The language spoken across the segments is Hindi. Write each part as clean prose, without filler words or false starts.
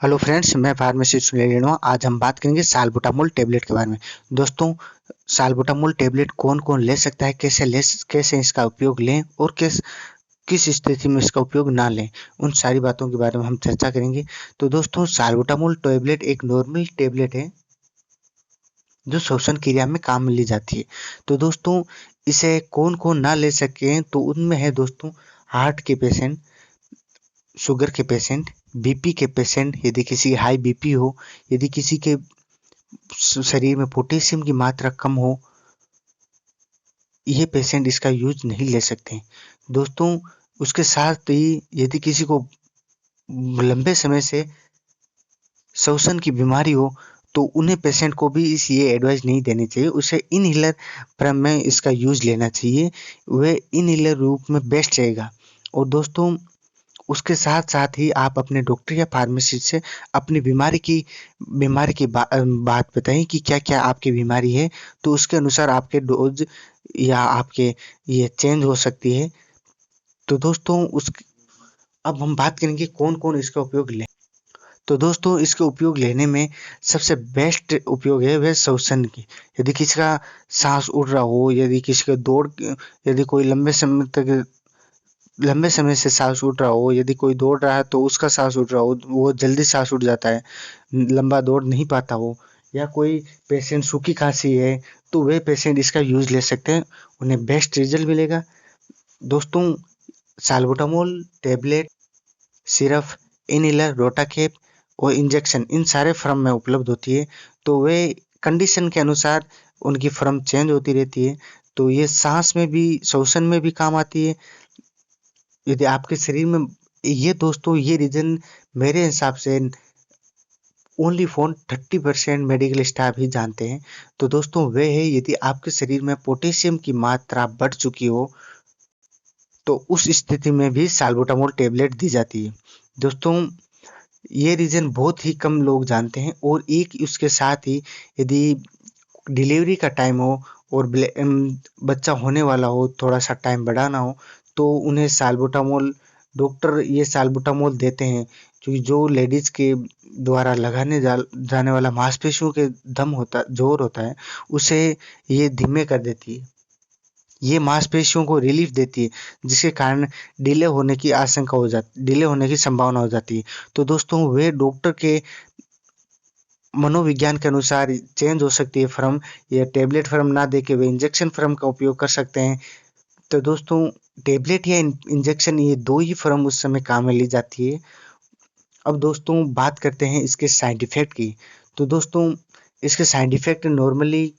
हेलो फ्रेंड्स, मैं फार्मासिस्ट सुनील रेणुआ। आज हम बात करेंगे साल्बुटामोल टेबलेट के बारे में। दोस्तों, साल्बुटामोल टेबलेट कौन कौन ले सकता है, कैसे इसका उपयोग लें और किस स्थिति में इसका उपयोग ना लें, उन सारी बातों के बारे में हम चर्चा करेंगे। तो दोस्तों, साल्बुटामोल टेबलेट एक नॉर्मल टेबलेट है जो श्वसन क्रिया में काम में ली जाती है। तो दोस्तों, इसे कौन कौन ना ले सके, तो उनमें है दोस्तों हार्ट के पेशेंट, शुगर के पेशेंट, बीपी के पेशेंट, यदि किसी हाई बीपी हो, यदि किसी के शरीर में पोटेशियम की मात्रा कम हो, ये पेशेंट इसका यूज नहीं ले सकते। दोस्तों, उसके साथ ही यदि किसी को लंबे समय से श्वसन की बीमारी हो, तो उन्हें पेशेंट को भी ये एडवाइस नहीं देनी चाहिए। उसे इनहेलर फॉर्म में इसका यूज लेना चाहिए। वह इनहेलर रूप में बेस्ट रहेगा। और दोस्तों, उसके साथ साथ ही आप अपने डॉक्टर या फार्मासिस्ट से अपनी बीमारी की बात बताएं कि क्या क्या आपकी बीमारी है, तो उसके अनुसार आपके डोज या आपके ये चेंज हो सकती है। तो दोस्तों, उस अब हम बात करेंगे कौन कौन इसका उपयोग ले। तो दोस्तों, इसके उपयोग लेने में सबसे बेस्ट उपयोग है वह श्वसन की। यदि किसी का सांस उड़ रहा हो, यदि किसी का यदि कोई लंबे समय से सांस उठ रहा हो, यदि कोई दौड़ रहा है तो उसका सांस उठ रहा हो, वो जल्दी सांस उठ जाता है, लंबा दौड़ नहीं पाता हो, या कोई पेशेंट सूखी खांसी है, तो वे पेशेंट इसका यूज ले सकते हैं, उन्हें बेस्ट रिजल्ट मिलेगा। दोस्तों, साल्बुटामोल टेबलेट, सिरप, इनहेलर, रोटाकेप और इंजेक्शन इन सारे फॉर्म में उपलब्ध होती है। तो वे कंडीशन के अनुसार उनकी फॉर्म चेंज होती रहती है। तो ये सांस में भी, श्वसन में भी काम आती है। यदि आपके शरीर में ये दोस्तों, ये रीजन मेरे हिसाब से ओनली फॉर 30% मेडिकल स्टाफ ही जानते हैं। तो दोस्तों, वे है यदि आपके शरीर में पोटेशियम की मात्रा बढ़ चुकी हो, तो उस स्थिति में भी साल्बुटामोल टेबलेट दी जाती है। दोस्तों, ये रीजन बहुत ही कम लोग जानते हैं। और एक उसके साथ ही यदि डिलीवरी का टाइम हो और बच्चा होने वाला हो, थोड़ा सा टाइम बढ़ाना हो, तो उन्हें साल्बुटामोल, डॉक्टर ये साल्बुटामोल देते हैं, क्योंकि जो लेडीज के द्वारा जाने वाला मांसपेशियों के जोर होता है, उसे ये धीमे कर देती है, ये मांसपेशियों को रिलीफ देती है, जिसके कारण डिले होने की संभावना हो जाती है। तो दोस्तों, वे डॉक्टर के मनोविज्ञान के अनुसार चेंज हो सकती है फर्म, या टेबलेट फर्म ना देके वे इंजेक्शन फर्म का उपयोग कर सकते हैं। तो दोस्तों, टेबलेट या इंजेक्शन, ये दो ही फर्म उस समय काम में ली जाती है। अब दोस्तों, बात करते हैं इसके साइड इफेक्ट की। तो दोस्तों, इसके साइड इफेक्ट नॉर्मली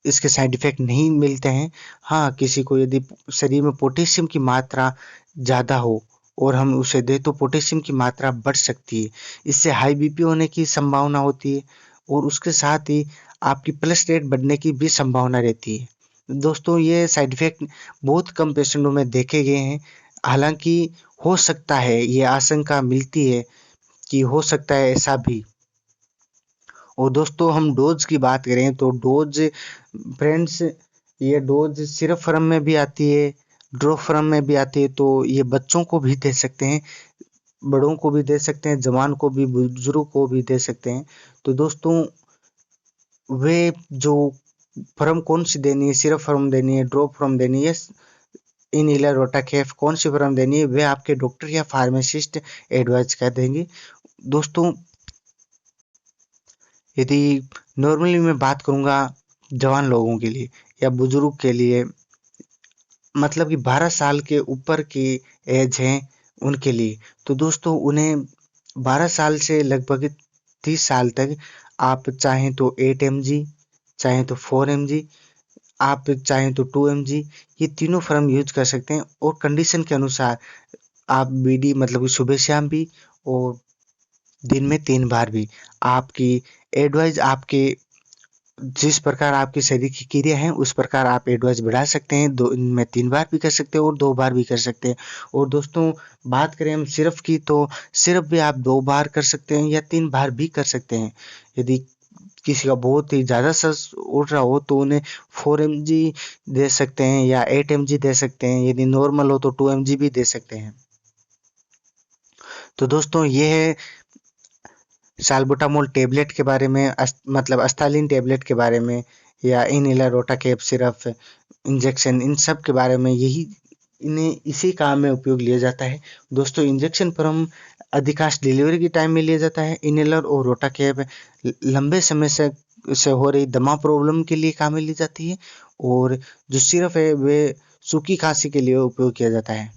इसके साइड इफेक्ट नहीं मिलते हैं। हाँ, किसी को यदि शरीर में पोटेशियम की मात्रा ज़्यादा हो और हम उसे दें, तो पोटेशियम की मात्रा बढ़ सकती है। इससे हाई बीपी होने की संभावना होती है, और उसके साथ ही आपकी पल्स रेट बढ़ने की भी संभावना रहती है। दोस्तों, ये साइड इफेक्ट बहुत कम पेशेंटों में देखे गए हैं। हालांकि हो सकता है, ये आशंका मिलती है कि हो सकता है ऐसा भी। और दोस्तों, हम डोज की बात करें तो डोज, फ्रेंड्स, ये डोज सिर्फ फर्म में भी आती है, ड्रॉप फर्म में भी आती है। तो ये बच्चों को भी दे सकते हैं, बड़ों को भी दे सकते हैं, जवान को भी, बुजुर्ग को भी दे सकते हैं। तो दोस्तों, वे जो फर्म कौन सी देनी है, सिर्फ फर्म देनी है, ड्रॉप फर्म देनी है, इनहेलर, रोटाकेफ, कौन सी फर्म देनी है, वे आपके डॉक्टर या फार्मासिस्ट एडवाइस कर देंगे। दोस्तों, यदि नॉर्मली मैं बात करूंगा जवान लोगों के लिए या बुजुर्ग के लिए, मतलब कि 12 साल के ऊपर की एज है उनके लिए, तो दोस्तों उन्हें 12 साल से लगभग 30 साल तक आप चाहें तो 8 mg, चाहें तो 4 mg, आप चाहें तो 2 mg, ये तीनों फॉर्म यूज कर सकते हैं। और कंडीशन के अनुसार आप बीडी, मतलब कि सुबह शाम भी, और दिन में 3 बार भी। आपकी एडवाइस, आपके जिस प्रकार आपके शरीर की क्रिया है, उस प्रकार आप एडवाइस बढ़ा सकते हैं। दो दिन में 3 बार भी कर सकते हैं और 2 बार भी कर सकते हैं। और दोस्तों, बात करें हम सिरप की, तो सिरप भी आप 2 बार कर सकते हैं या 3 बार भी कर सकते हैं। यदि किसी का बहुत ही ज़्यादा सांस उठ रहा हो, तो उन्हें 4 mg दे सकते हैं या 8 mg दे सकते हैं। यदि नॉर्मल हो तो 2 mg भी दे सकते हैं। तो दोस्तों, ये है साल्बुटामोल टेबलेट के बारे में, मतलब अस्थालिन टेबलेट के बारे में, या इनहेलर, रोटाकेप सिरप, इंजेक्शन, इन सब के बारे में इन्हें इसी काम में उपयोग लिया जाता है। दोस्तों इंजेक्शन पर हम अधिकांश डिलीवरी के टाइम में लिया जाता है। इनहेलर और रोटाकेप लंबे समय से हो रही दमा प्रॉब्लम के लिए काम में ली जाती है, और जो सिरप है वे सूखी खांसी के लिए उपयोग किया जाता है।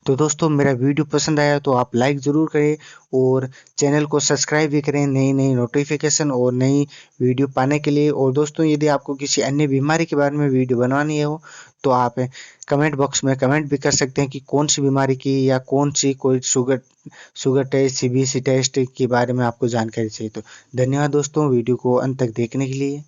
तो दोस्तों मेरा वीडियो पसंद आया तो आप लाइक ज़रूर करें और चैनल को सब्सक्राइब भी करें नई नई नोटिफिकेशन और नई वीडियो पाने के लिए। और दोस्तों यदि आपको किसी अन्य बीमारी के बारे में वीडियो बनवानी हो तो आप कमेंट बॉक्स में कमेंट भी कर सकते हैं कि कौन सी बीमारी की, या कौन सी कोई शुगर टेस्ट, सीबीसी टेस्ट के बारे में आपको जानकारी चाहिए। तो धन्यवाद दोस्तों वीडियो को अंत तक देखने के लिए।